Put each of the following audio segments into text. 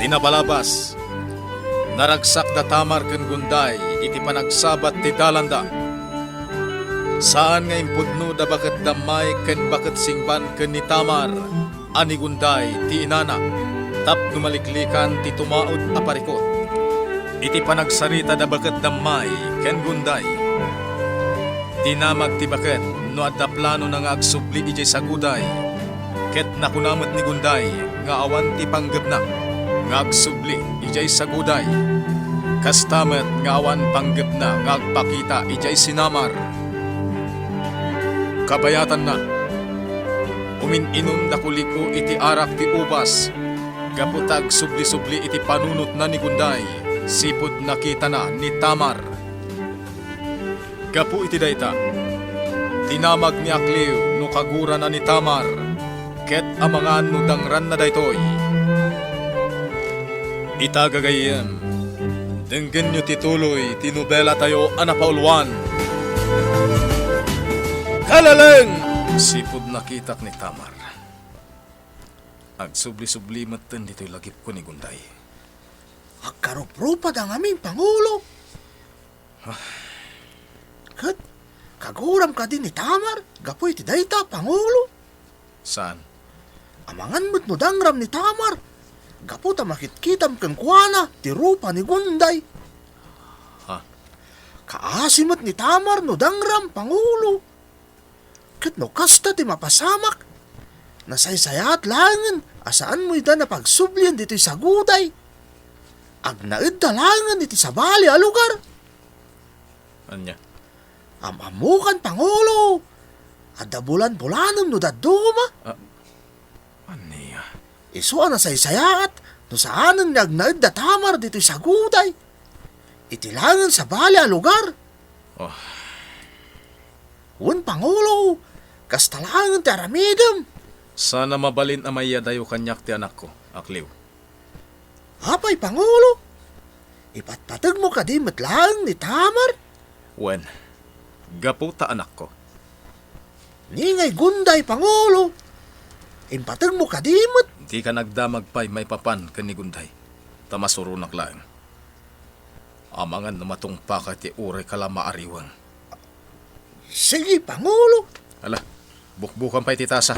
Tinapalabas, naragsak da Tamar ken Gunday, iti panagsabat ti dalanda. Saan nga impudno da baket damay ken baket singban ken ni Tamar, ani Gunday ti inana, tap numaliklikan ti tumaod a parikot. Iti panagsarita da baket damay ken Gunday. Tinamag ti baket no adda plano na nga agsubli ijay saguday, ket nakunamot ni Gunday nga awan ti panggepna nga agsubli ijay saguday. Kastamet nga awan panggepna nga agpakita ijay sinamar. Kabayatan na, umininom da kuliko iti arak ti ubas, gaputag subli-subli iti panunot na ni Gunday, sipod nakita na ni Tamar. Gapu iti dayta, tinamag ni Akliw no kagura na ni Tamar, ket amangan no dangran na daytoy. Itagagayem, denggen nyo tituloy, tinubela tayo anapauluan. Kalaleng! Sipod nakitak ni Tamar. Agsubli-subli matan dito'y lagip ko ni Gunday. Agkaruprupa ang aming Pangulo. Kat, kaguram ka din ni Tamar, gapoy ti dayta, Pangulo. Saan? Amangan mo't no dangram ni Tamar, gapo ta makitkitam kang kuwana, ti rupa ni Gunday. Ha? Kaasimot ni Tamar no dangram, Pangulo. Kat no kasta ti mapasamak, nasaysayat langan, asaan mo ida na pagsublian dito'y saguday. Agnaid dalangan iti sabali a lugar. Anya? Amamukan, Pangulo. Adda bulan-bulanem no daduma. Aniya? Iso na saysayat, no saanan nga agnaid da Tamar dito'y saguday. Itilangan sa bali a lugar. Oh, Un, Pangulo, kastalangan ti aramidem. sana mabalin amaya dayo kanyak ti anak ko, Akliw. Apay, Pangulo, ipatpatag mo ka di matlang ni Tamar. Wen, gapu ta anak ko. Ni ngay Gunday, Pangulo. Impatag mo ka di mat. Di ka nagdamag pa'y may papan ken ni Gunday. Tamasurunak lang. Amangan na matungpa ka ti uray kala maariwan. Sige, Pangulo. Ala, bukbukan pa'y ti tasa.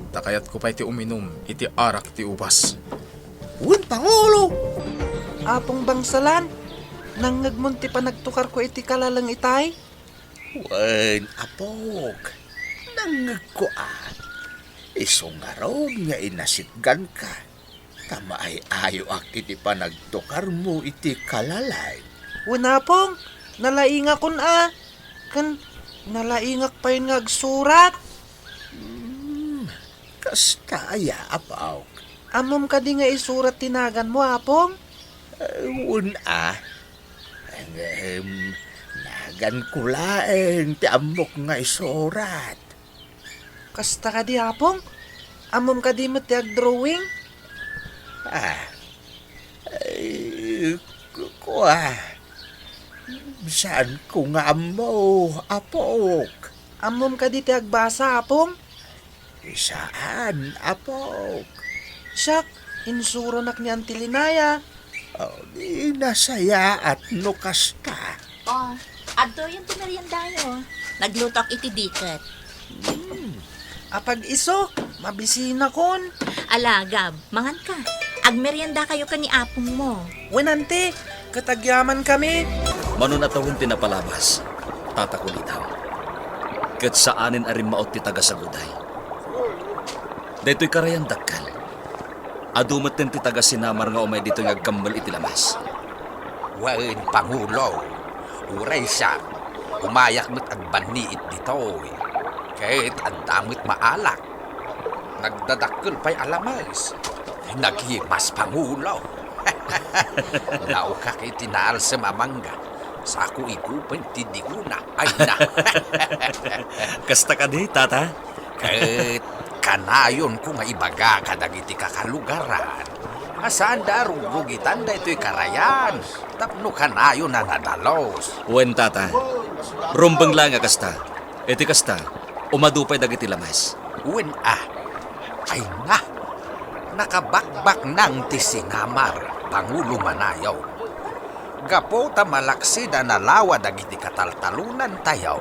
Takayat ko pa'y ti uminom, iti arak ti ubas. Un, Pangulo. Apong bangsalan, nang nagmunti pa nagtukar ko iti kalalang itay. Wen, apog. Nangag ko Isungarog nga inasitgan ka. Tama ay ayo ak iti panagtukar mo iti kalalay. Unapong, nalainga kun Kan, nalaingak pa yun nga agsurat. Kastaya, apaw. Amom ka di nga isurat tinagan mo, apong. Nagan ko laeng ti amok nga isurat. Kasta ka di, apong. Amom ka di mo ti ag-drawing. Saan ko nga mo, apok? Amom ka di ti agbasa, apong. Saan, apok? Siyak, insuranak ni Antilinaya. Di nasaya at nukasta. Oh, adto yung tinariandayo. Naglutok iti diket. Apag iso, mabisina kon. Alagab, mangan ka. Agmerienda kayo ka ni apong mo. Wenante, katagyaman kami. Manon atawin tinapalabas, tatakulitaw. Kat saanin arim maot ti taga saguday. Dito'y karayan dakkal. Adumat din ti taga sinamar nga umay dito'y agkambal iti lamas. Wen, Pangulo, uray siya, umayak mo't agbaniit dito. Kahit ang damit maalak, nagdadakkel pa'y alamas. Naghimas, Pangulo. Lao ka kay tinaal sa mamangga. Sa ako ikupan tidiguna. Ay na. Kasta ka di, tata? Kahit kanayon ko nga ibaga kadagiti kakalugaran. Asaan darugugitan da ito'y karayan. Tapno kanayon na nadalos. Wen, tata. Rumbang lang nga kasta. Iti kasta, umadupay dagiti lamas. Ay na. nakabakbak ng tisinamar, Pangulo Manayaw. Gapo ta malaksida na lawa dagiti kataltalunan tayaw.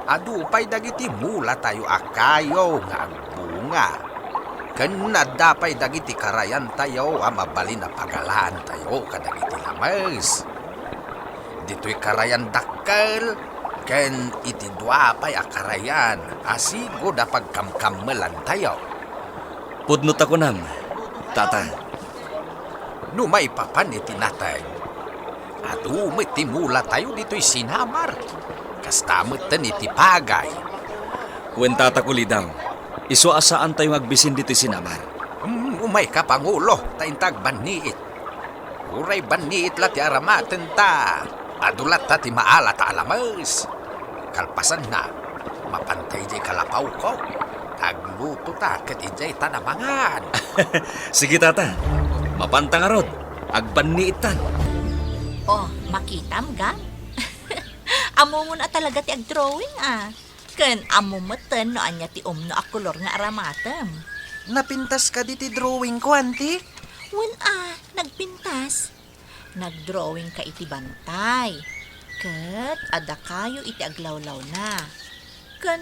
Adupay dagiti mula tayo akayo nga agbunga. Ken nadapay dagiti karayan tayo amabali na pagalaan tayo kadagiti lamas. Dito'y karayan dakkel, ken iti duapay a karayan asigo da pagkamkamelan tayo. Pudnot ako nam, tata. Numay papan iti natay. At umit ti mula tayo dito'y sinamar. Kastamutan iti pagay. Wen tata ko lidaw, iso asaan tayo agbisin dito sinamar. Umay ka, Pangulo, taintag baniit. Uray baniit la ti aramaten ta. Adulat ta ti maala ta alamas. Kalpasan na, mapantay di kalapaw ko. Tagluto ta ket ijay tanamangan. Sige tata, mapantang arod, agbanniitan. Oh, makitam ga? Amo mo na talaga ti ag-drawing Ken amo meten no anya ti umno a kolor nga aramatem. Napintas ka di ti drawing ko, auntie. Wen nagpintas. Nag-drawing ka iti bantay. Ket adda kayo iti aglawlaw na. Ken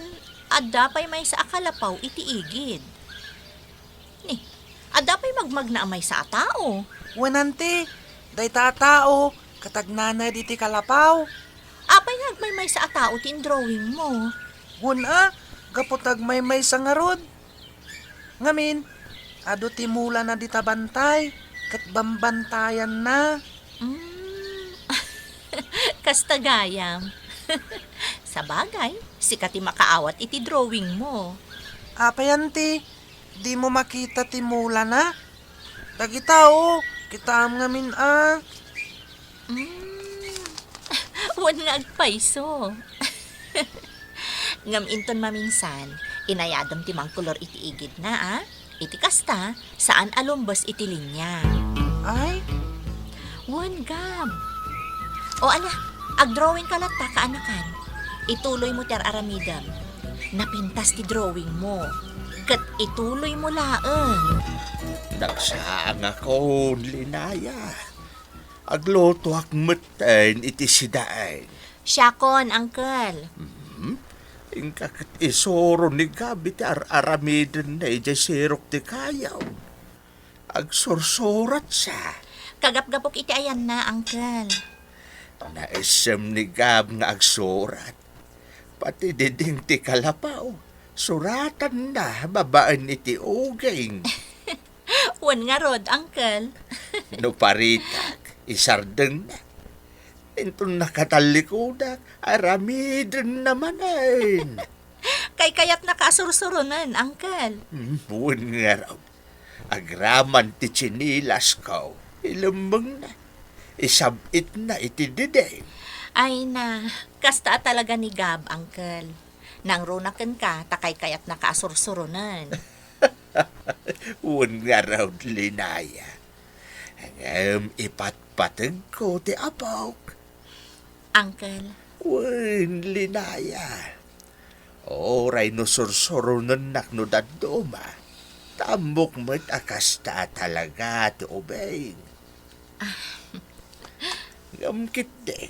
adda pay may sa akalapaw iti igid. Ni, adda pay magmag na amay sa tao. Wen, auntie, day tatao, katagnana di ti kalapaw. Apay nagmay sa tao tin drawing mo. Wen, gapotag may sa ngarod. Ngamin, ado ti mula na di tabantay, kat bambantayan na. Kastagayam. Sa bagay, sikat ti makaawat iti drawing mo. Apay, auntie, di mo makita ti mula na. Dagitao, kita am ngamin Wan nga agpaiso. Ngam inton maminsan, inayadam ti mangkulor iti igid na Iti kasta, saan alumbos iti linya. Ay, Wan gab. O ala, ag-drawing ka lang ta kaanakan. Ituloy mo ti aramidam. Napintas ti drawing mo. Kat ituloy mo laeng. Nagsaang ako, Linaya. Agloto akmeten iti sidain. Siyakon, uncle. Ingkakit isoro ni Gabi ti aramiden na ijay sirok ti kayaw. Agsursurat siya. Kagap-gapok iti ayan na, uncle. Naisem ni Gab nga agsurat. Pati diding ti kalapaw. Suratan na babaan iti uging. Wan nga rod, uncle. No paritag, isardeng na. Intong nakatalikodak, aramiden namanin. Kay kayat nakasursurunan, uncle. Buwan nga raw. Agraman ti chinilas ko. Ilambang na. Isabit na iti dideng. Ay na, kasta talaga ni Gab, uncle. Nang runaken ka, takay kayat nakasursurunan. Buwan nga raw, Linaya. Hangam ipatpatag ko ti apaw. Uncle, Wen, Linaya. Oray no sursurunan nak no daduma. Tamok mo't akasta talaga ti obeng. Ngamkit de.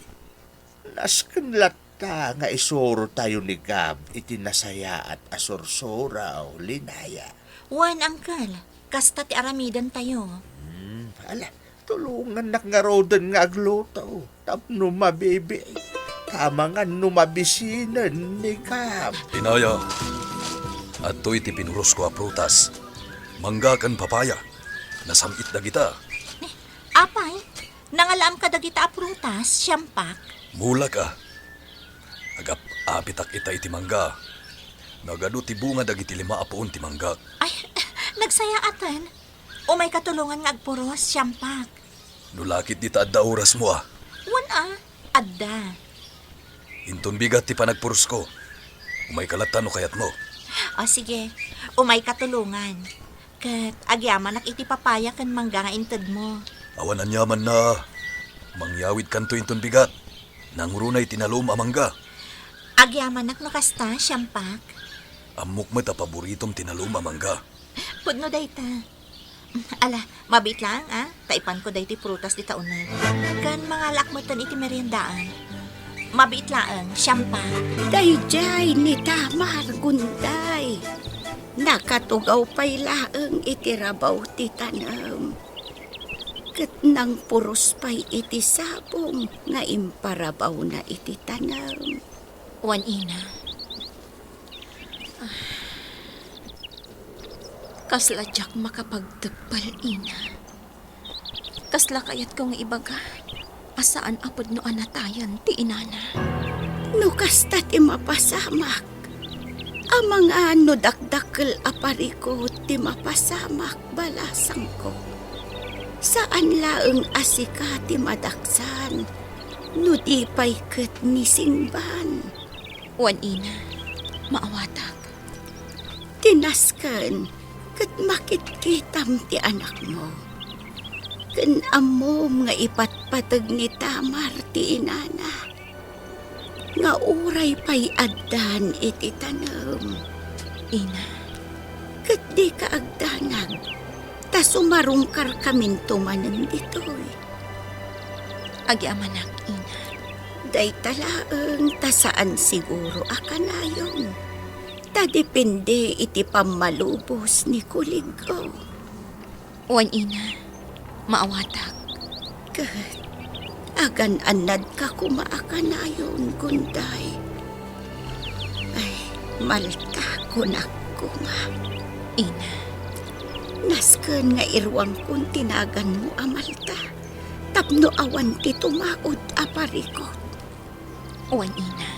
Nasken latta nga isuro tayo ni Gab iti nasaya at asursoraw, Linaya. wan, uncle. Kasta ti aramidan tayo. Ala, tulungan nak nga rodan nga agluto. Tapno mabibi. Tamangan no mabisinan ni Gab. Inaya, at to'y ti pinuros ko a prutas. Mangga kan papaya. Nasamit na kita. Apay, nangalam ka dagita a prutas, siyampak. Mula ka. Agap apitak ita iti mangga. Nagado ti bunga dagiti 5 apuon ti mangga. Ay, nagsaya atan. O may katulungan nga agpuros, siyampak. Nulakit di ta adda oras mo Wan adda. Inton bigat ti panagpuros ko. Umay kalatan no kayat mo. O sige, umay katulungan. Kat agyaman iti papaya kan mangga nga inted mo. Awan anyaman na. Mangyawid kanto inton bigat. Nangrunay tinalom amangga. Agyaman no kasta, siyampak. Amok met a paboritom tinalom amangga. Pudno dayta. Ala, mabit lang, Taipan ko dahi ti prutas di taunan. Kan mga lakmutan iti meriendaan. Mabit lang, siyampa. Dayjay ni Tamar Gunday. Nakatugaw pa'y laeng itirabaw ti tanam. Ket nang puros pa'y iti sabong nga imparabaw na iti tanam. Wan ina. Kasla jak makapagtagpal ina. Kasla kayat kong ibaga. Asaan apod no anatayan ti inana. No kasta ti mapasamak. Amang ano dakdakkel apariko ti mapasamak balasang ko. Saan laeng asika ti madaksan. No di pa'y ket ni singban. Wan ina, maawatag. Tinasken ket makitkitam ti anak mo. Ken amom nga ipatpatag ni Tamar ti inana. Nga uray pa'y addan iti tanam. Ina, Ket di ka agdanag, ta sumarungkar kamin tumanen ditoy. agi amanak ina. Day talaeng ta saan siguro akanayon. Ta depende iti pamalubos ni kuligo. Wan ina, maawatag. Ket agan anad ka kumaakanayon, Gunday. Ay, malta kunak kuma. Ina, Nasken nga irwang kun tinagan mo amalta. Tapno awan ti tumaod aparikot. wan ina.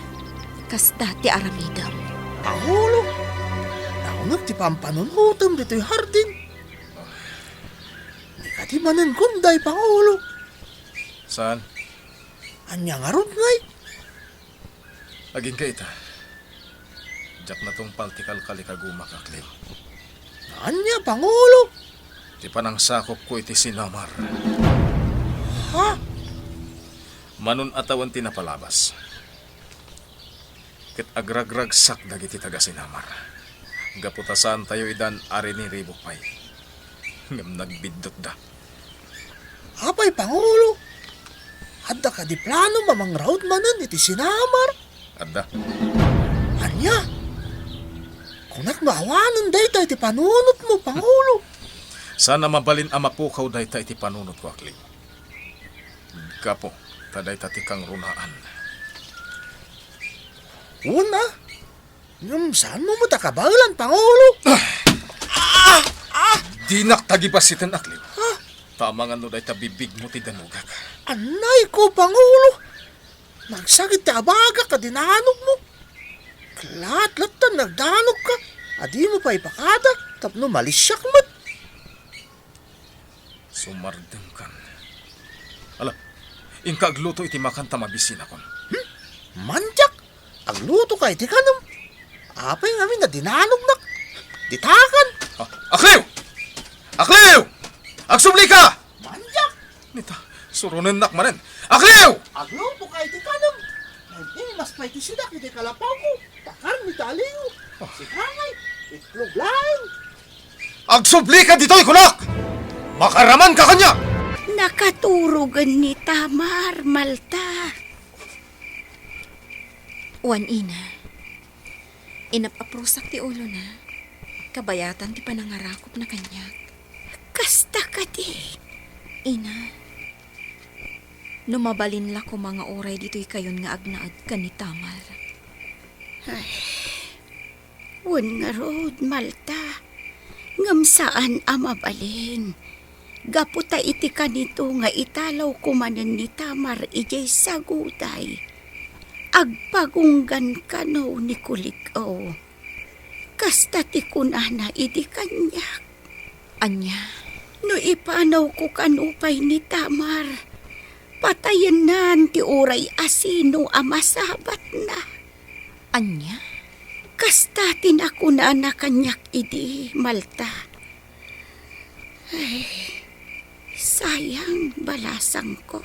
Kas dati aramidam. Pangulo, naunag ti pampanunhutom dito'y hardin. Di ka di manan Gunday, Pangulo. Saan? Anya nga ron ngay. Aging ka ita. Diyak na tong paltikal kalikagumak aklim. Anya, Pangulo. Di pa nang sakop ko iti sinamar. Ha? Manun atawan tinapalabas. Ket agragragsak dagiti taga sinamar. Gaputasan tayo idan ari ni Ribukpay. Ngam nagbidot da. Apay, Pangulo. Adda ka di plano mamangrawd manan iti sinamar. Adda, Anya? Kunak maawanan day tayo iti panunot mo, Pangulo. sana mabalin ang mapukaw day ta iti panunot ko aklim. Gapo, taday tati kang runaan. Una? Saan mo matakabalan, Pangulo? Dinak tagibasitan aklim. Tama nga no day tabibig mo ti danugak. Anay ko, Pangulo. Nagsagit ti abaga ka dinanog mo. Klat-latan nagdanog ka. Adi mo pa ipakada. Tapno malisyak mat. Sumardeng kan. Ala, inka agluto iti makanta mabisin akon. Manjak. Agluto ka iti kanam. Apay ngamin na dinanog nak. Ditakan. Akliw! Akliw! Agsubli ka! Manjak. Nita, surunan nak manen. Akliw! Agluto ka iti kanam. Hindi mas pa iti sidak iti kalapaw ko. Takar mi taliw. Si Kangay. Itlog lang. Agsubli ka dito'y kunak! Makaraman ka kanya! Nakaturugan ni Tamar, Malta. Wan ina. Inapaprusak ti ulo na. Kabayatan ti panangarakop na kanyak. Kasta ka di. Ina. Numabalin la ko mga oray dito'y kayon nga agnaad ka ni Tamar. Wan nga road, Malta. Ngam saan amabalin. Gaputa iti kanito nga italaw kumanan ni Tamar ijay saguday. Agpagunggan kano ni Kuligaw. Kasta ti kunana iti kanyak. Anya, No ipanaw ko kanupay ni Tamar. Patayan nan ti uray asino amasabat na. anya? Kasta tinakuna na kanyak idi, Malta. Ay, sayang balasang ko.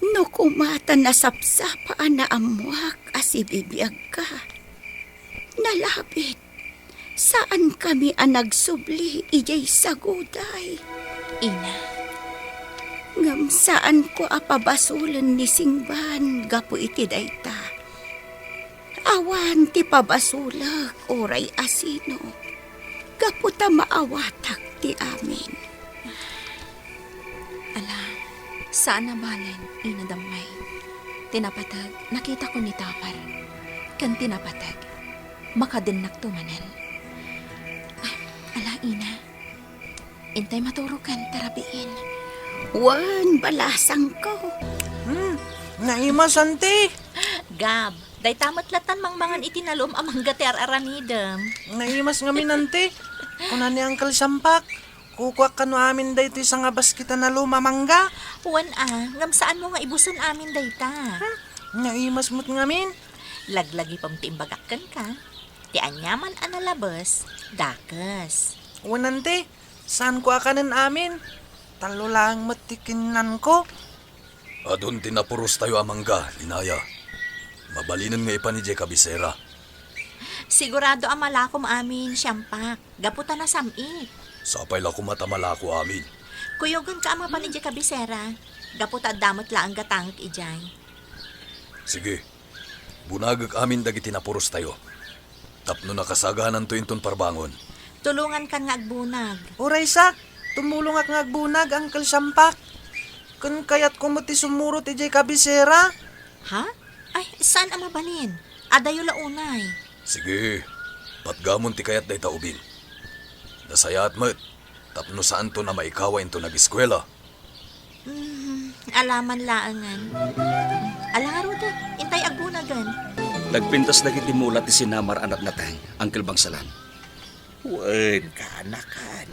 No kumata na sapsapaan na amuak asibibiyag ka. Nalapit, Saan kami ang nagsubli ijay saguday? Ina, Ngam saan ko apabasulan ni Singban gapo iti dayta. Awan ti pabasulag oray asino. Gapo ta maawatak ti amin. Ala, saan na balen, ina damay. Tinapatag, nakita ko ni Tamar. Kan tinapatag, makadinak tumanan. Ala, ina. Intay maturukan, tarabiin. Wan balasang ko. Naimas, ante. Gab, day tamat latan mangmangan itinalom amang gater aranidem. Naimas ngamin, ante. Kuna ni Uncle Sampak. Kukuha ka no amin da ito isang abas kita na lumamangga. Wan ngam saan mo nga ibusan amin dayta. Naimas mo't ngamin. Laglagi pam tiimbagakan ka. Ti anyaman analabas, dakas. Unante, saan ko akanan amin? Talo lang matikinan ko. Adun tinapuros tayo amangga, linaya. Mabalinan nga ipa ni Jay Cabisera. Sigurado ang malakom amin, siyampak. Gaputa na samit. Sapay la kumatamala ko amin. Kuyogan ka ama pa ni Kabisera. Gaputa damot lang gatangak ijay. Sige, bunagag amin dagiti napuros tayo. Tapno nakasaganan to inton parbangon. Tulungan kan nga agbunag. Uray sak, tumulong ak ngagbunag, Uncle Sampak. Kun kayat kumuti sumurot ijay Kabisera. Ha? Ay, saan ang mabalin? Adayo launay. Sige, patgamon ti kayat day taubin. Nasayat mat, tapno saan to na maikawain to nag-eskwela. Alaman laangan. Alangaro da, intay agbunagan. Nagpintas dagiti mulat ti Sinamar anak natay, Uncle Bangsalan. Wen kanakan.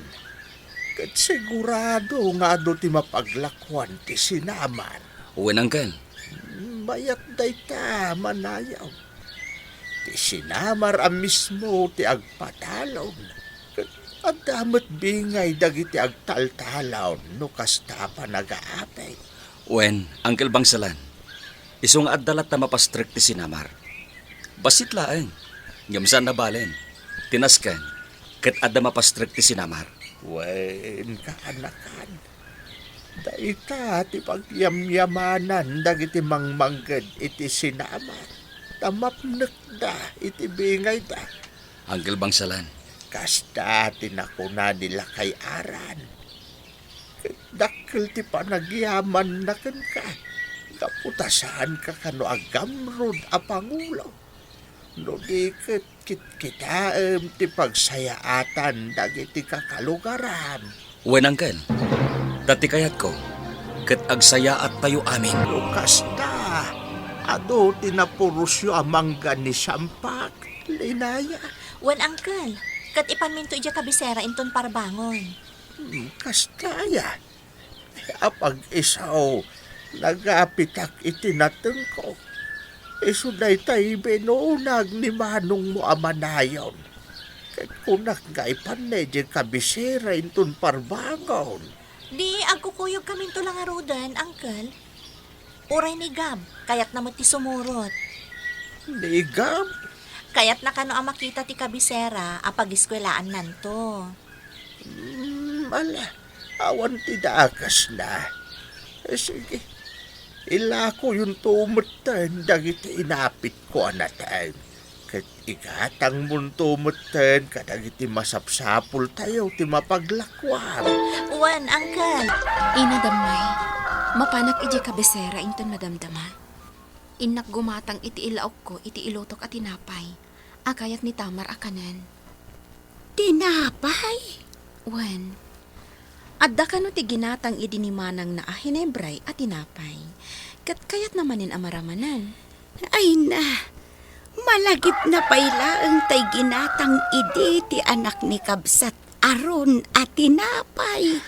Kat sigurado nga do ti mapaglakwan ti Sinamar. Uwen, Uncle. Mayat dayta manayaw. Ti Sinamar ang mismo ti agpatalaw na. At damat bingay dagiti agtaltalaw no kasta pa nag-aapay. Uwen, Uncle Bangsalan. Isong addalat na mapastrik ti Sinamar. Basit laeng. Ngamsan na balen. Tinaskan. Kat adda mapastrik ti Sinamar. Wen kaanakan. Daita ti pagyamyamanan dagiti mangmanggad iti Sinamar. Tamapnek da iti bingay da. Uncle Bangsalan. Kasta tinakuna nila kay aran. Dakkel ti panagyaman na kan ka. Kaputasan ka kano agamrod a Pangulo. No di kitaem ti pagsayaatan dagiti kakalugaran. Uwen, Uncle. Dati kayat ko, kat agsayaat tayo amin. No kasta, ado tinapurusyo amangga ni Sampak, linaya. Wan angkel, kat ipanminto ija Kabisera inton parbangon. Kasta yan. Apag isaw, nagapitak itinateng ko. Isuday tayo binunag ni Manong mo amanayon. Kaya kunak nga ipanedya Kabisera inton parbangon. Di agkukuyog kami to lang arudan, angkel. Uray ni Gab, kayat naman ti sumurot. Nigam, Kayat na kano ang makita ti Kabisera, apag-iskwelaan nanto. ala, awan ti dakas na. Sige, ilako yung tumutan, dagiti inapit ko anatan. Kat ikatang mong tumutan, kadagiti masapsapul tayo, ti mapaglakwang. Wan, angkel. Ina damay, mapanak ije Kabisera inton madamdama. Inak gumatang iti ilaok ko, iti ilotok at tinapay. Akayat ni Tamar akanan. Tinapay? Wan, adda kano ti ginatang idinimanang na ahinebray at tinapay. Kat kayat namanin amaramanan. Ay na, malagip na pailaang tay ginatang idi ti anak ni Kabsat aron at tinapay.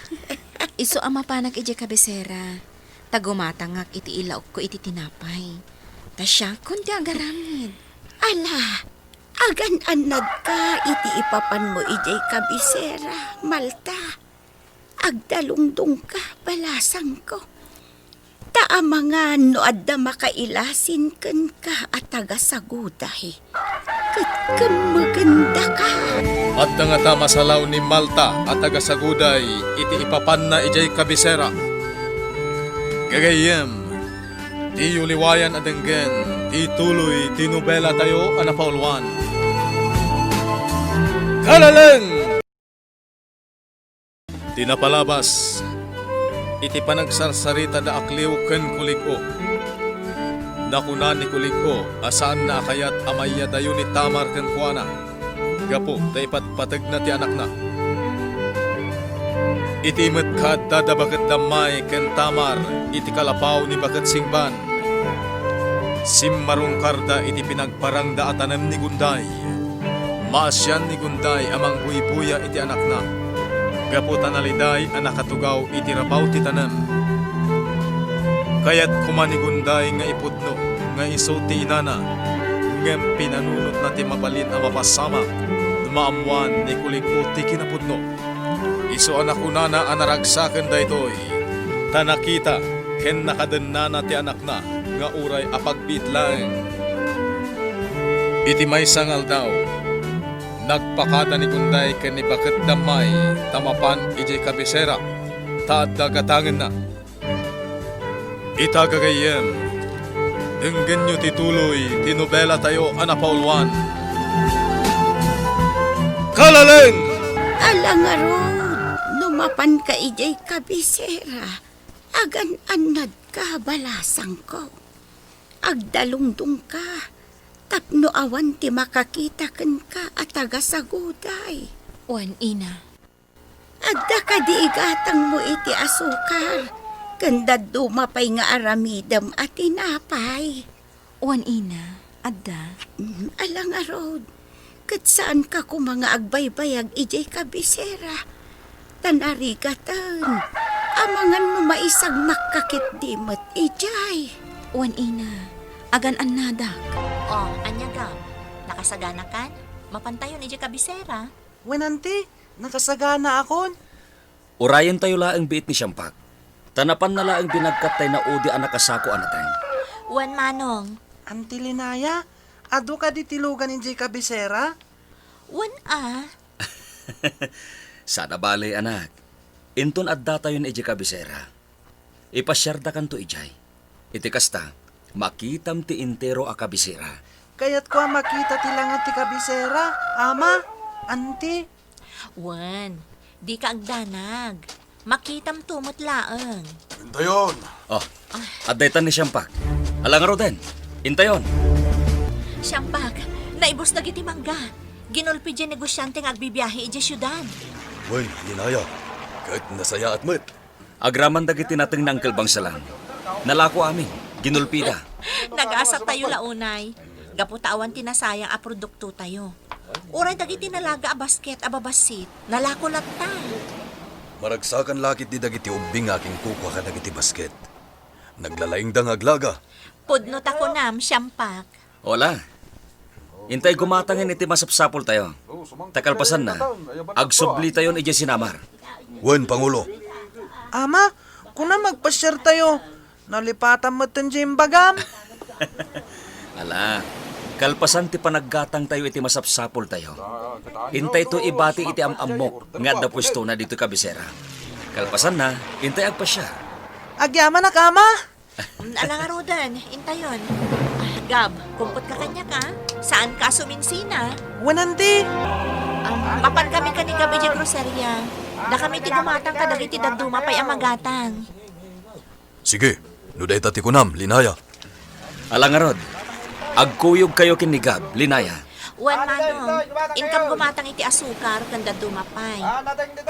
Iso ang mapanak ije Kabisera. Tagumatangak iti ilaok ko iti tinapay. Tasya kundi agaramid. Ala, agan-anad ka iti ipapan mo ijay Kabisera, Malta. Agdalungdong ka, balasang ko. Taamangan no adda makailasin ken ka at tagasaguday. Kan maganda ka. At nga ta masalaw ni Malta at tagasaguday iti ipapan na ijay kabisera. Gagayem, ti uliwayan adenggen, ti tuloy, ti nobela tayo anapaulwan. Kalaleng! Tinapalabas, iti panagsarsarita da akliw ken kulig-o. Nakuna ni kulig-o, asaan na akayat amaya dayo ni Tamar ken kuana. Gapo, da ipatpatag na ti anak na. Iti met kad da baket damay ken Tamar, iti kalapaw ni baket singban. Simmarong karda iti pinagparang da atanem ni Gunday. Maasyan ni Gunday amang buy-buya iti anak na. Gapo tanaliday anak katugaw iti rabaw ti tanem. Kaya't kumani Gunday nga ipudno, nga iso ti inana. Ngem pinanunot na ti mabalin ang mapasamak. Maamuan ni kulig-o ti kinapudno. Iso anak unana anaragsaken daytoy. Tanakita ken nakadenana ti anak na nga uray apagbitlaeng. Iti may sangal daw. Nagpakada ni Gunday ken ni baket damay tamapan ijay kabisera. Taad dagatangen na. Itagagayem. Denggen nyo tituloy tinobela tayo anapaulwan. Kalaleng! Alang aron, numapan ka ijay kabisera. Agan anad ka balasang ko. Agdalungdong ka. Tapno awan ti makakita ken ka at tagasaguday. Wan, ina. Adda ka di igatang mo iti asukar. Kanda dumapay nga aramidam at tinapay. Wan, ina. Adda. Alang aron. Kat saan ka kung mga agbaybayag ijay kabisera? Tanarigatan. Amangan mo maisang makakit dimot ijay. Wan, ina. Agan anadak. Oh, anya Gab, nakasagana kan? Mapantayon ijay kabisera. Wenanti, nakasagana akon. Urayan tayo laang biit ni Siyampak. Tanapan na laang binagkat tayo na udi anak kasako anateng. Wan manong, Anti Linaya, ado ka di tilugan injay kabisera? wan Sana bale anak. Inton adda tayo ni ijay kabisera. Ipasyarda kan to ijay. Iti kasta, makitam ti intero a kabisera. Kaya't ko makita tilangan ti kabisera, ama, anti. Wan, di ka agdanag. Makitam tumot laeng. Intayon! Oh, addaytan ni Siyampak. Alang roden, intayon. Siyampak, naibos na giti mangga. Ginulpi dyan negosyante nga agbibiyahe ijay syudad. Wen, linaya. Kahit nasaya at met. Agraman dagiti nating nangkelbang salang. Nalako amin, ginulpida. Nag-asat tayo launay. Gaputawan tinasayang a produkto tayo. Uray dagiti nalaga a basket a babasit. Nalako lang ta. Maragsakan lakit di dagiti ubing aking kukwa ka dagiti basket. Naglalaing dang aglaga. Pudno tako nam, Siyampak. Wala. Intay gumatangin iti masapsapol tayo. Takalpasan na, agsubli tayo ni ijay sinamar. Wen, Pangulo. Ama, kung na magpasyar tayo, nalipatan mo itong bagam. Ala, kalpasan ti panaggatang tayo iti masapsapol tayo. Intay to ibati iti amamok nga da pwesto na dito kabisera. Kalpasan na, intay agpasya. Agyaman na ka, ama. Alang arodan, intayon. Gab, kumpot ka kanya ka? Saan ka suminsina? Wenanti. Mapan kami ka ni Gab ijay grocerya. Da kami ti gumatang ka dagiti daduma pay amagatang. Sige, nuday tati kunam, linaya. Alang arod, agkuyog kayo kinigab, linaya. Wan manong, inkam gumatang iti asukar kan daduma pay.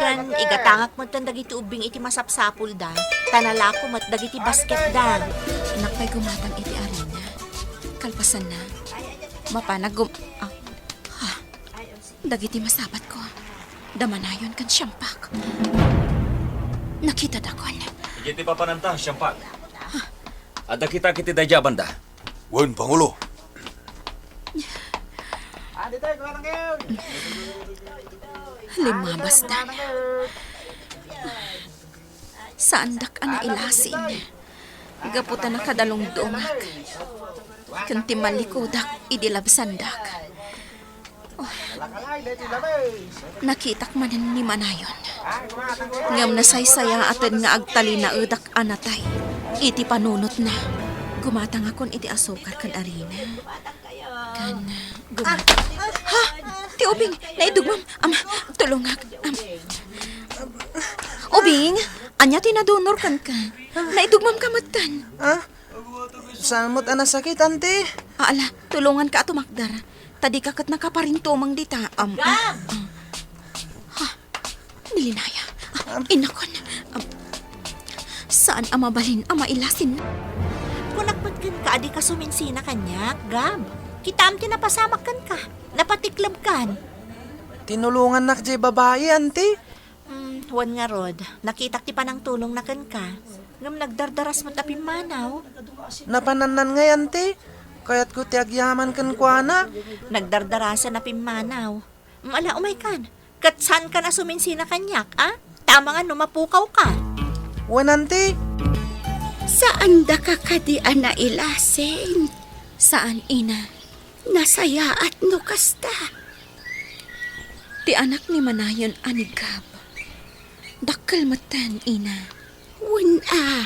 Kan igatangak mo tan dagiti ubing iti masapsapul da. Tanalako mat dagiti basket da. Anak pa'y gumatang iti arena. Kalpasan na. Mapanag dagiti masabat ko. Damanayon kan Siyampak. Nakita dakon. Iti papananta, Siyampak. Ada kita kiti dadya banda. Wen, Pangulo. Limabas da. Saan dak ana ilasin? Gaputan na kadalong dungak. Kanti malikodak idilabsandak. Nakitak manin ni Manayon. Ngam nasaysaya atin nga agtali na udak anatay. Iti panunot na. Gumatang akon iti asukar kan arina. Kan gumatang. Ha? Ti Ubing, naidugmam. Tulungak. Ubing, anya tinadunor kan ka. Naidugmam kamatan. Saan mo't sakit, ante? Ala, tulungan ka ato Magdar. Tadi kakat nakaparintumang dita. Nilinaya. Inakon. Saan amabalin amailasin? Kunakmat kan ka, adi ka suminsina kanyak, Gab. Kitam tinapasamak kan ka. Napatiklab kan. Tinulungan nak jay babae, ante. Wan nga rod, nakitak ti panang tulong na kan ka. Ngam nagdardaras mo tapim manaw. Napananan ngay, ante. Kaya't ko ti agyaman kan kwa na. Nagdardarasan na pimanaw. Ala, umay kan. Kat saan ka na suminsina kanyak, Tama nga numapukaw ka. Wan, ante. Saan da ka kadian na ilasin? Saan, ina? Nasaya at no kasta. Ti anak ni Manayon ani Gab. Dakkel matan, ina. Wuna,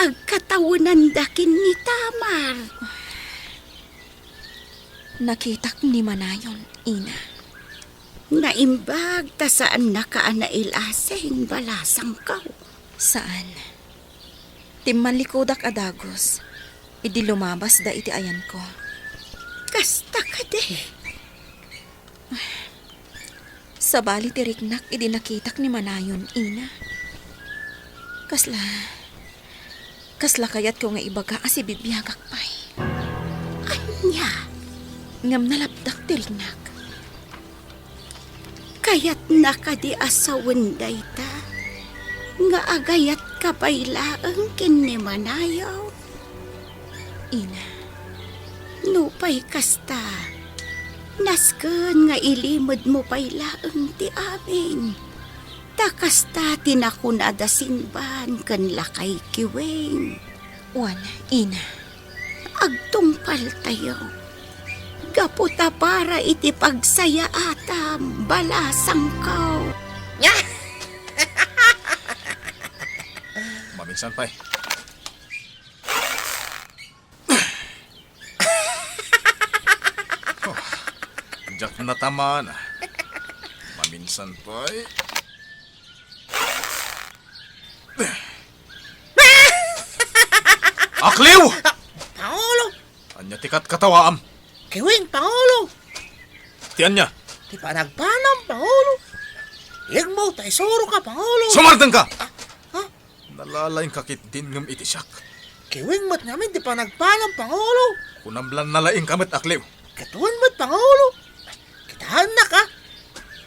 agkatawunan dakin ni Tamar. Nakitak ni Manayon, ina. Naimbag ta saan nakaanailasing balasang kaw. Saan? Timmalikodak adagos. Idi lumabas da iti ayan ko. Kasta ka de. Sa bali ti riknak, idi nakitak ni Manayon, ina. Kasla kayat ko nga ibaga asi bibiyagak pay. Anya, Ngam nalapdak ti riknak. kayat nakadi asawan dayta. Nga agayat kapailaang kini Manayaw. Ina, Nupay kasta. Nasken nga ilimod mo pailaang ti amin. Takasta tinakunada sinban kan lakay kiwing. wan, ina. Agtungpal tayo. Gaputa para iti pagsaya atam balasang kaw. Maminsan pa'y. Jak na tama na. Maminsan pa'y. Akliw! Pangulo! Anya tikat katawaam. Kiwing, Pangulo! Tiyan niya. Di pa nagpanam, Pangulo. Iyag mo, tayo suro ka, Pangulo. Sumardang ka! Ha? Nalalaing kakit din ngam itisyak. Kiwing mo't namin, di pa nagpanam, Pangulo. Kunamblan nalaing kamat akliw. Katuan mo't, Pangulo. Kitahan na ka.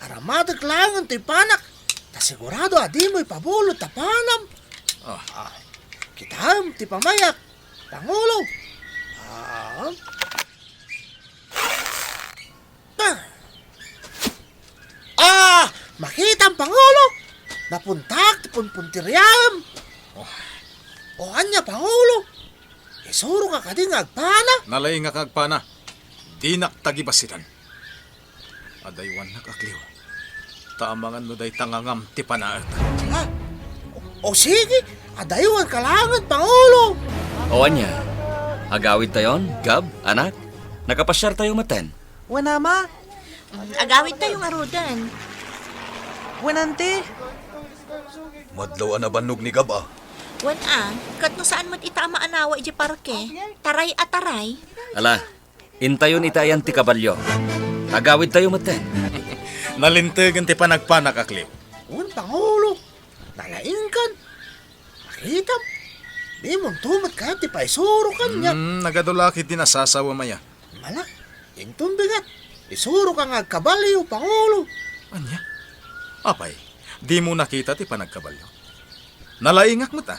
Aramadag langan to'y panak. Ta sigurado adi mo'y pabulot ta panam. Kitahan ti pamayak, Pangulo. Makita ang Pangulo. Napuntak ti punpuntiryam. O anya, Pangulo. Isuro ka kading agpana. Nalaing nga kagpana. Di naktagibasitan. Adaywan nakakliw. Taamangan no day tangangam ti panaat. Ha? O sige, adaywan kalangan, Pangulo. O anya, agawid tayon, Gab, anak. Nakapasyar tayo maten. Wan, ama. Agawid tayo nga rodan. Wan, ante. Madlaw na banog ni Gaba. Wan kat no saan mo't itama anawa iji parke. Taray at taray. Ala, intayon itayan ti kabalyo. Agawid tayo maten. Nalintigan ti panagpanak akliw. Un, Pangulo. Nalaingkan. Makita. Di mong tumat ka, ti paisuro kanya. Nagadulakit din asasawa maya. Malak, yung tumbigat. Isuro ka nga kabalyo, Pangulo. Anya? Apay, di mo nakita ti panagkabalyo. Nalaingak mo ta.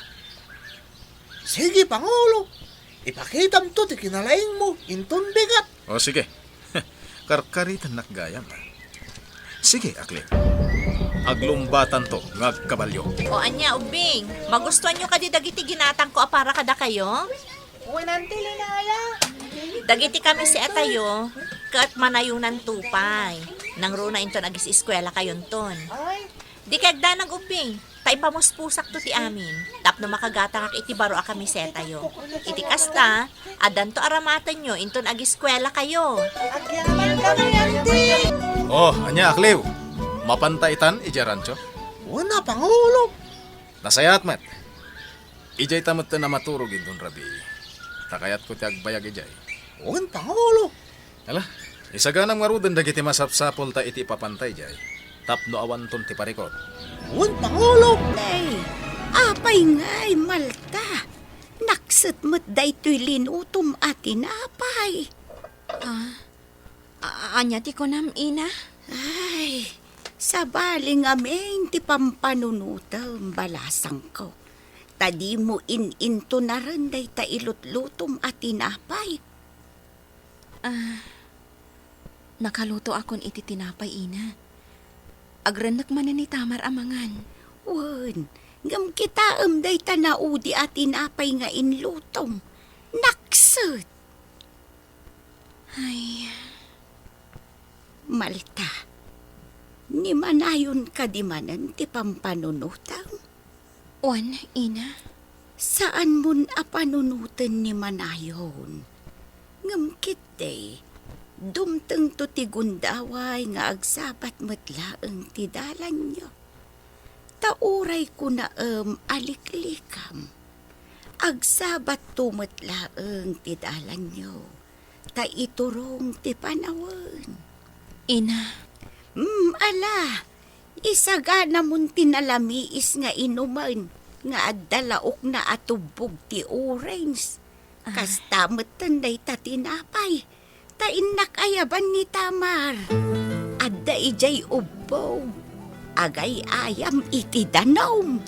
Sige, Pangulo. Ipakita mo to, ti kinalaing mo. Intun bigat. O sige, karkaritan nakgayam. Sige, akliw. Aglumbatan to, ngagkabalyo. O anya, Ubing, magustuhan nyo kadi dagiti ginatang ko para kada kayo? Wan, ante, linaya. Dagiti kami si Atayo, kat manayunan tupay. Nang runa into nagis eskwela kayon ton. Di kagda ng ubing. Tay pamuspusak to ti amin. Tapno makagata kak iti baro a kamiseta yo. Iti kasta, adan to aramatan nyo into nag-eskwela kayo. Oh, anya akliw. Mapantaitan ijarancho. Wala, Pangulo. Nasayat met. Ijay tamat na maturog indon rabi. Takayat ko ti agbayag ijay. Wan, Pangulo. Ala, isaganang marudan dagiti masapsapol ta iti papantay jay. Tapno awan ton ti parikot. Wan, Pangulo. Day, apay nga'y Malta. Naksat mo't daytoy linutom at tinapay. Anya ti ko nam, ina? Ay, sabaling aming ti pampanunutam balasang ko. Tadi mo in-into na rin day ta ilutlutom at tinapay. Nakaluto akon iti tinapay, ina. Agranak man ni Tamar amangan. Wan, ngam kita day ta naudi at tinapay nga inlutom. Naksat. Ay, Malta, ni manayon ka di manan ti pampanunutam. wan, ina. Saan mun apanunutan ni manayon? Ngam kitay, dumteng to ti gundaway nga agsabat matlaang ti dalan nyo. Tauray ko na aliklikam. Agsabat to matlaang ti dalan nyo. Ta iturong ti panawan. Ina, Ala, isaga na mun tinalamiis nga inuman, nga addalaok na atubog ti orange. Kastamat tanday ta tinapay, ta inakayaban ni Tamar. Adda ijay ubog, agay ayam iti danom.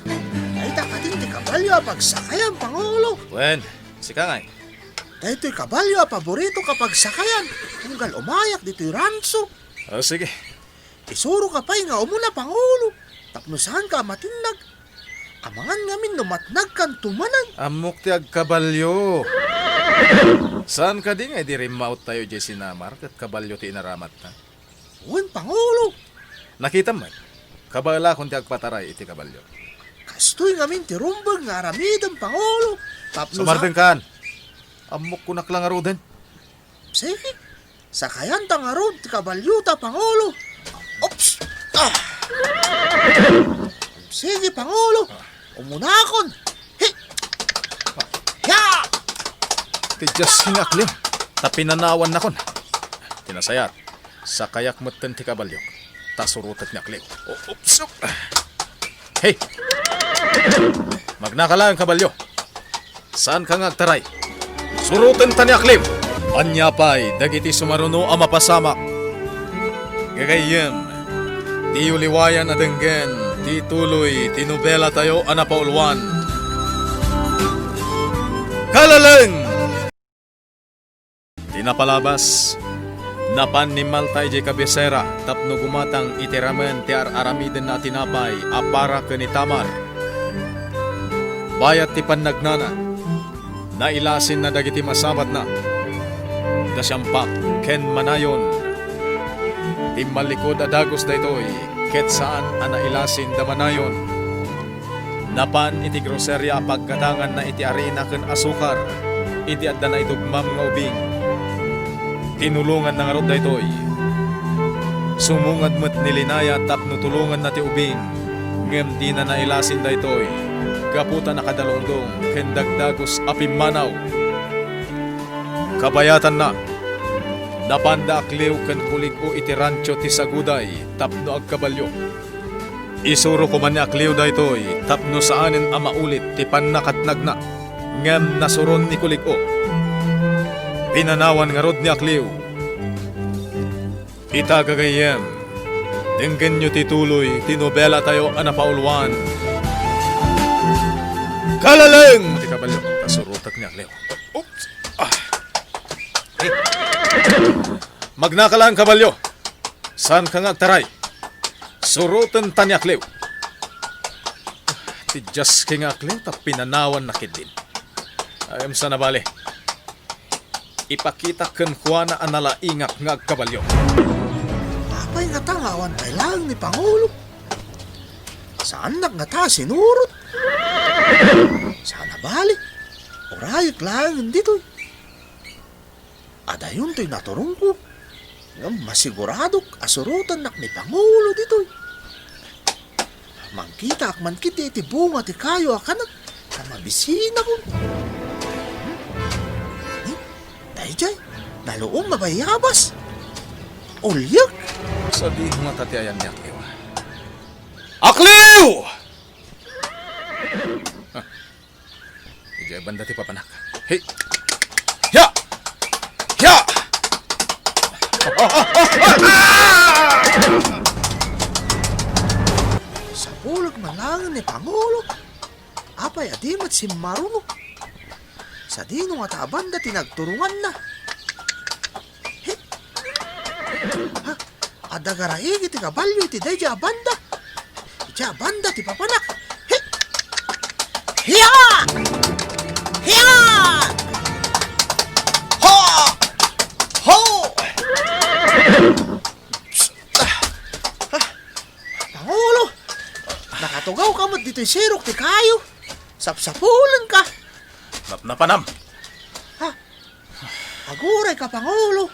Ay, takating ti kabalyo pagsakayan, Pangulo. Wen, sikangay. Dahito kabalyo paborito kapag sakayan. Tunggal umayak dito'y ranso. Oh, sige. Isuro ka pa'y nga umuna, Pangulo. Tapno saan ka matinag. Amangan ngamin numatnag kan tumanan. Amok ti agkabalyo. Saan ka di nga di maut tayo di sinamar kat kabalyo ti inaramat na? Wan, Pangulo. Nakita man, kabala kung ti agpataray iti kabalyo. Kastoy ngamin ti rumbag nga aramidang, Pangulo. Tapno Sumardeng kan. Amok ko naklang arudan. Sige. Sakayan ta nga rod ti kabalyo ta, Pangulo. Oops! Sige, Pangulo. Umunakon. Hey! Ya! Ti Diyos hinaklim. Tapinanawan na kon. Tinasayat. Sa kayak matan ti kabalyo. Tasurutat niya klim. Oops! Hey! Magnakalaan kabalyo. Saan ka ngagtaray? Surutan ta niya klim. Anyapay, dagiti sumaruno ang mapasamak. Gagayem, ti uliwayan at denggen, ti tuloy, tinubela tayo anapaulwan. Kalalang! Tinapalabas, napanimal tayo di kabisera, tapno gumatang itiramen ti aramiden na tinapay, apara ka ni Tamar. Bayat ti pannagnana, nailasin na dagiti masabat na, dasyampak ken manayon. Timalikod adagos daytoy ket saan anailasin da manayon. Napan iti groserya pagkadangan na iti arena ken asukar. Iti adda na itugmam nga ubing. Tinulungan na nga rod daytoy. Sumungad met nilinaya tapno tulungan na ti ubing. Ngem di na nailasin daytoy. Kaputa nakadalongdong ken dagdagos apimanaw. Kabayatan na. Napanda akliw ken kulig o iti rancho ti saguday tapno agkabalyo. Isuro ko man ni akliw daytoy tapno saanen a maulit ti pannakatnag na. Ngem nasuron ni kulig o. Pinanawan nga rod ni akliw. Itagagayem. Denggen nyo ti tuloy tinobela tayo anapaulwan. Kalalang! Ti kabalyo. Kasurutak ni akliw. Oops! Hey. Magnakalaan kabalyo. Saan ka ngagtaray? Surutan tanyakliw. Ti Diyos kay ngakliw ta pinanawan na kidin. Ayam sa nabali. ipakita ken kuana ang nalaingak nga kabalyo. Apay nga tangawan kailangan ni Pangulo. Saan nga ta sinurot? Sana balik. Orayik lang dito. Adayon to'y naturong ko. Nga masiguradok asurutan nak ni Pangulo dito. Mangkita ak man kiti iti bunga ti kayo akanak. Kamabisina ko. Dahil jay, naloong mabayabas. Ulyak. Sabihin mo nga tatiayan ni Akliw. Akliw! Ijay banda ti papanak. Hey! Ya! Ya! Sa bulag malangan ni Pangulo. Apay adimat si Maruno. Sa dino nga taabanda tinagturungan na. He! Ha? Adagaraig iti kabalyo iti day abanda. Iti abanda ti papanak. He! Hiya! Hiya! Ho! Ho! Pangulo! Nakatugaw ka mo dito'y sirok ti kayo. Sapsapulan ka. Napanam. Aguray ka, Pangulo.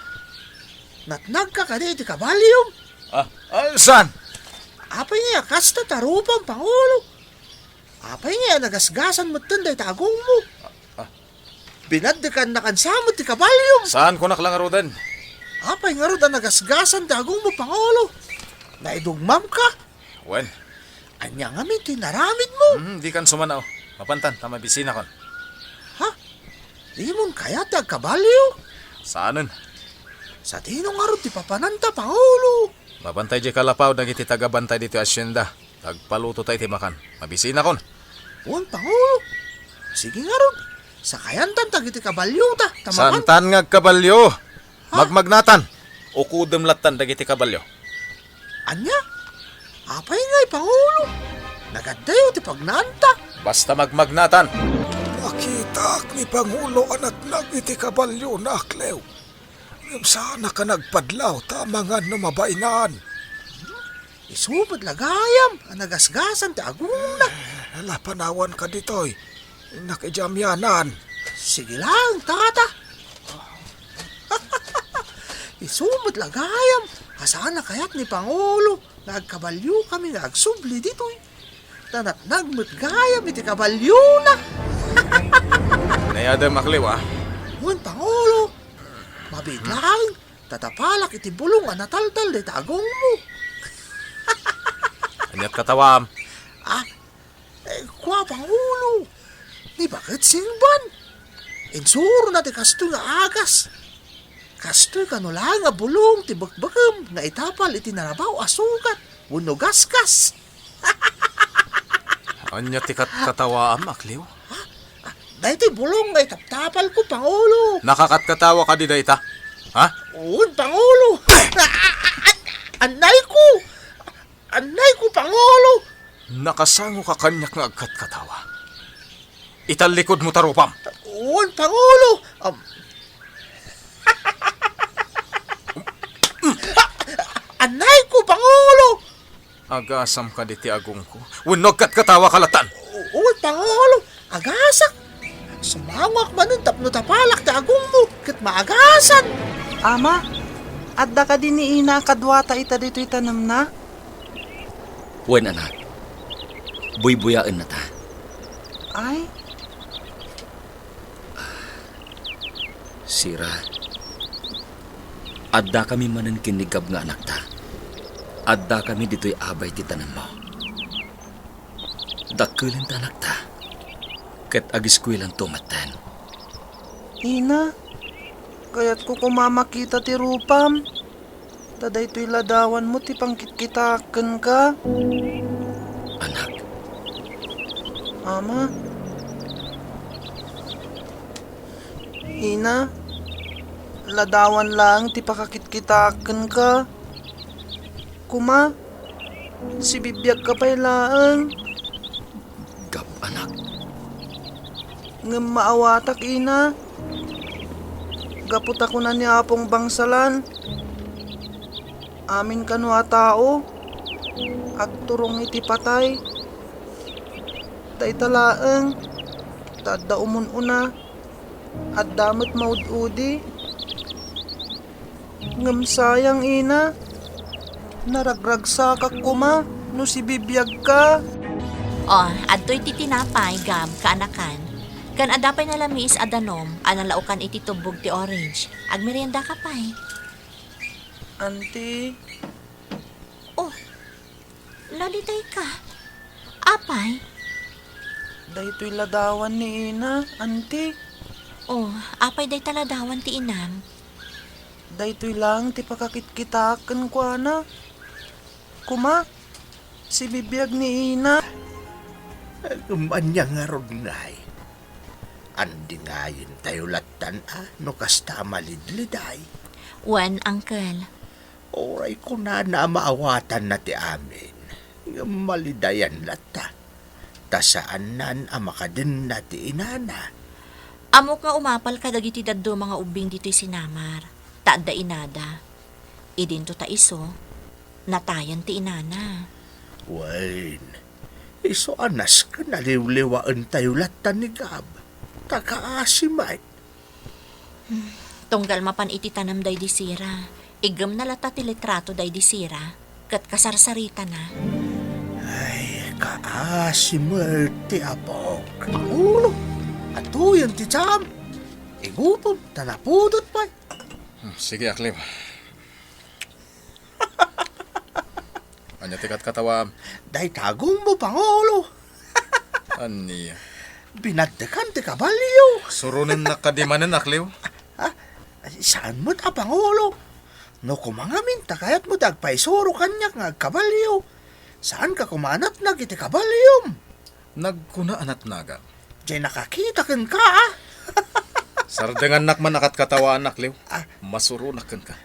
Natnag ka ti kabalyong. Saan? Apay nga, kasta tarupang, Pangulo. Apay nga, nagasgasan mo tanday tagong mo. Binaddekan na kansamot ti kabalyong. Saan ko naklangarudan? Apay nga ro na nagasgasan tagong mo, Pangulo. Naidugmam ka. Wen, Anya nga min, tinaramid mo. di kan sumanaw. Mapantan, tama bisina kon. Ha? Di mon kaya ti agkabalyo. Saanon? Sa tino nga ro ti papananta, Pangulo. Mabantay di kalapaw dagiti tagabantay dito asyenda. Tagpaluto tayo ti makan. Mabisina kon. Uwan, Pangulo. Sige nga ron. Sa kayantan tagiti kabalyo ta. Tamakan. Santan nga kabalyo. Magmagnatan. Ukudem latan dagiti kabalyo. Anya? Apay nga'y, Pangulo. Nagadayo ti pagnanta. Basta magmagnatan. Makita ni Pangulo anak iti kabalyo na Aklew. Sana ka nagpadlaw tama nga no mabainan. Isupad lagayam. Ang nagasgasan ti aguna. Napanawan ka ditoy. Nakijamyanan. Sige lang, tata. Isupad lagayam. Asana kayat ni Pangulo. Nagkabalyo kami nga agsubli dito'y. Tanat nagmutgayam iti kabalyo na. Nayada makliw Uwan, Pangulo. Mabiglang. Tatapalak iti bulong ang nataltal di tagong mo. Anyat katawam. Kwa, Pangulo. Ni bakit singban? Insuro na ti kastoy nga agas. Kastoy kanulang nga bulong ti bakbakam nga itapal iti narabaw asugat. Uno gaskas. Anyat ti katawam, Akliw. Dahil ti bulong nga itaptapal ko, Pangulo. Nakakatkatawa ka di dayta. Ha? Uwan, Pangulo. Anay ko. Anay ko, Pangulo. Nakasango ka kanyak nga agkatkatawa. Italikod mo tarupam. Uwan, Pangulo. Anay ko, Pangulo. Agasam ka di ti agong ko. Unog katkatawa kalatan. Uwan, Pangulo. Agasak. Sumangak man ng tapno tapalak ti agong mo. Kat maagasan. Ama, adda ka din ni ina kadwata ita dito itanam na? Wen anak. Buy-buyaan na ta. Ay, Sira. Adda kami manen kinigab nga anak ta. Adda kami dito'y abay ti tanan mo. Dakkelin ta anak ta. Ket agiskwilan tumatan. ina, kaya't ko kumamakita ti rupam. Taday to'y ladawan mo ti pangkitkitaken ka. Anak, Ama. Ina, ladawan lang ti pakakitkitaken ka. Kuma, si bibiyag ka pa'y laang. gap anak. Nga maawatak, ina. gapot ako na ni Apong bangsalan. Amin kanwa tao. Agturong iti patay. Taitalaeng. Tadda umun-una. At damat maud-udi. Ngam sayang ina. Naragragsakak kuma. No si bibiyag ka. Oh, adto'y titinapay, gam, kaanakan. Kan adapay na lamis adanom, anang laukan iti tubog ti orange. Agmerienda ka pa'y. Auntie. Oh, lalitay ka. Apay? Daytoy ladawan ni ina, auntie. Oh, apay day taladawan ti inam. Daytoy lang ti pakakit-kitaken ko na. Kuma, si bibiyag ni ina. Umanya nga rognay. Andi ngayon tayo latan no kasta malidliday. Wan, uncle. Oray ko na maawatan na ti amin. Nga malidayan lata. Tasaan nan amakadin na ti inana. Amok nga umapal ka dagiti daddo mga ubing dito'y sinamar. Taadda inada. Idinto ta iso. Natayan ti inana. Wain. Iso anas ka naliwliwaan tayo latan ni Gab. Takaasimay. Tunggal mapan iti tanam day di sira. Igam na lata ti litrato day di sira. Kat kasarsarita na. Ay, kaasimay ti apok. Ulo. Ato yan ti Cham. Igutom, tanapudot pa. Sige, Aklim. Anya tikat katawa. Day tagong mo, Pangulo. Ani. Binaddakan ti kabalyo. Surunin na kadimanin, Akliw. Saan mo ta, Pangulo? No kumangamin ta kayat mo dagpaisuro kanyak nga kabalyo. Saan ka kumanat na iti kabalyom? Nagkuna anat naga. Diyan nakakita kan ka, Sardengan nakman nakat katawaan, Akliw. Masurunakan ka.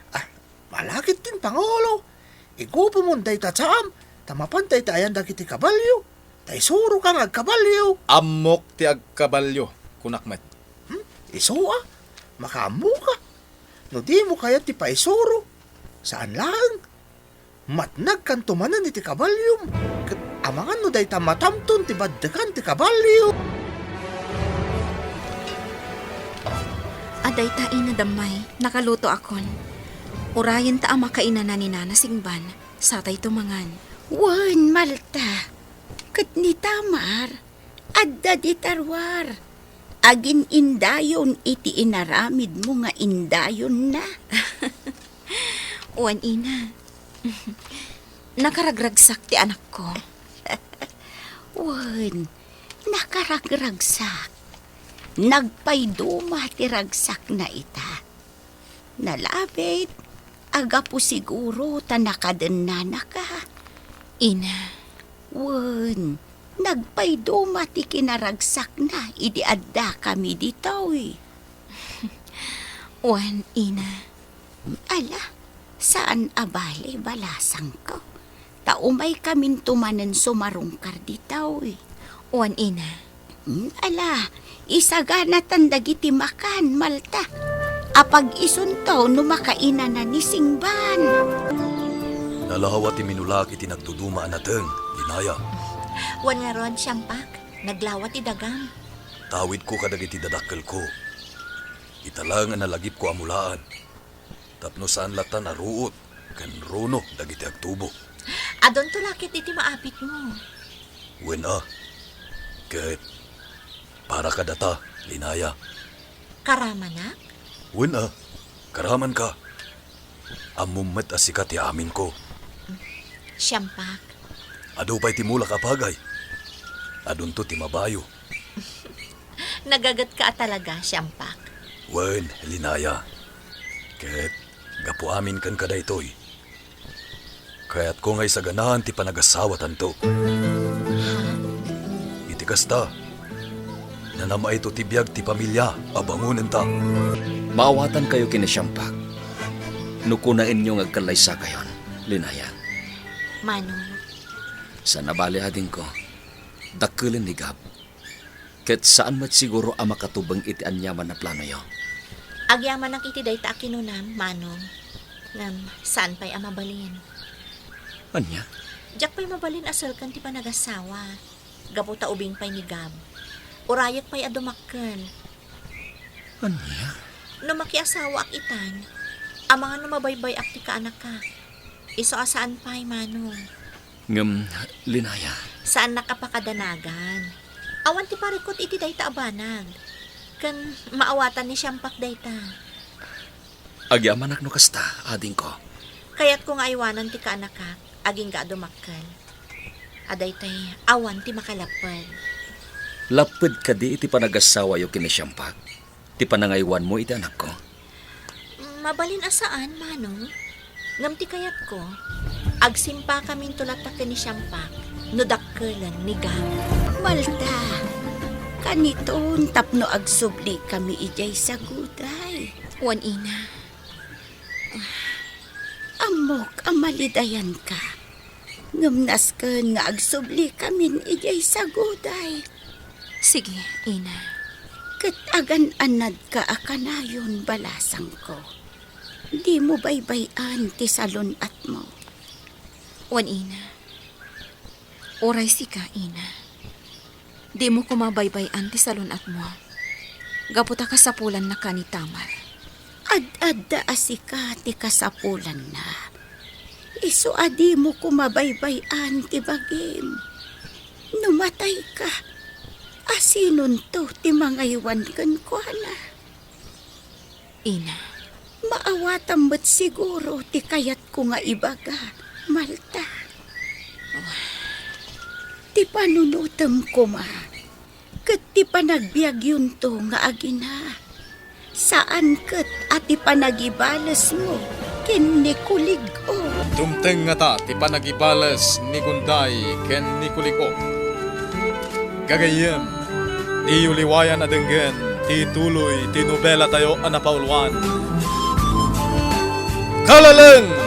Malakit din, Pangulo. Igupo mo day ta Cham. Tamapantay tayan dagiti kabalyo. Taisuro ka nga kabalyo. Amok ti agkabalyo, kunakmet. Iso makamu ka. No di mo kaya ti paisuro. Saan lang? Matnag kan tumanan iti kabalyom. Kat amangan no day tamatamton ti baddakan ti kabalyo. Aday ta ina damay, nakaluto akon. Urayan ta ama kainan na ni Nana Singban, satay tumangan. Wan, Malta. Kat ni Tamar, adda di tarwar. Agin indayon iti inaramid mo nga indayon na. Uwan ina. Nakaragragsak ti anak ko. Wan, nakaragragsak. Nagpayduma ti ragsak na ita. Nalabit, aga po siguro tanakadenana ka. Ina, Wan, nagpayduma ti kinaragsak na, idi adda kami dito eh. uwan ina. Ala, saan abali balasang ko? Taumay kamin tumanan sumarungkar dito eh. Uwan ina. Ala, isagana tandagiti makan, Malta. Apag isunto no makaina na ni Singban. Nalahawa ti minulak iti nagtuduma anateng, Linaya. Wan nga ron, Siyampak. Naglawat ti dagam. Tawid ko kadag iti dadakkel ko. Italang ang nalagip ko amulaan. Tapno saan latan aruot, kan runo dagiti agtubo. Adon to lakit iti maapit mo. Wena, ket para ka data, Linaya. Karamanak? Wena, karaman ka. Amumet asika ti amin ko. Siyampak. Ado pa'y timula kapagay. Adun to ti mabayo. Nagagat ka talaga, Siyampak. Wen, Linaya. Ket, gapu amin kan kada ito'y. Kaya't ko nga'y sa ganahan ti panagasawa tanto. Itikas ta. Nanama ito ti biyag ti pamilya, abangunan ta. Maawatan kayo kinisyampak. Nukunain nyo agkalaysa kayon, Linaya. Manong. Sa nabalihadin ko, dakilin ni Gab. Ket saan mat siguro ang makatubang iti anyaman na plano yo. Agyaman ang iti day ta akinunam, manong. Ngam, saan pa'y amabalin? Anya? Diyak pa'y mabalin asal kan ti panagasawa. Gaputa ubing pa'y ni Gab. Urayak pa'y adumakkel. Anya? No makiasawa ak itan, ang mga numabaybay ak ti kaanak ka. Iso asaan pa'y, manong. Ngam, Linaya. Saan nakapakadanagan? Awan ti parikot iti dayta abanag. Kan maawatan ni Siyampak dayta. Agyaman no kasta, ading ko. Kaya't kung aiwanan ti kaanak ka, aging ka adumakkel. Aday tay, awan ti makalapad. Lapid ka di iti panagasawa yo kinisyampak. Ti panangaywan mo iti anak ko. Mabalin asaan, manong? Ngam ti kayat ko, agsimpa kaming tulatak ni Siyampak, no dakkelan ni Gab. Malta, kaniton tapno agsubli kami ijay sa guday. Wan ina. Amok amalidayan ka. Ngamnasken nga agsubli kami ijay sa guday. Sige, ina. Kat agan anad ka akanayon balasang ko. Di mo baybayan ti salon at mo. Wan ina. Oray si ka, ina. Di mo kumabaybayan ti salon at mo. Gaputa kasapulan na ka ni Tamar. Ad-adda asika ti kasapulan na. Isu adi mo kumabaybayan ti bagim. Numatay ka. Asinon to ti mangaywan kan ko na. Ina, Maawatan mo't siguro ti kayat ko nga ibaga, Malta. Ti panunutem ko ma. Ket ti panagbiag yun to nga agina. Saan ket at ti panagibales mo ken ni kulig-o. Dumteng nga ta, ti panagibales ni Gunday ken ni Kuliko. Gagayem, ti uliwayan adenggen, ti tuloy, ti nobela tayo anapaulwan. Kalaleng!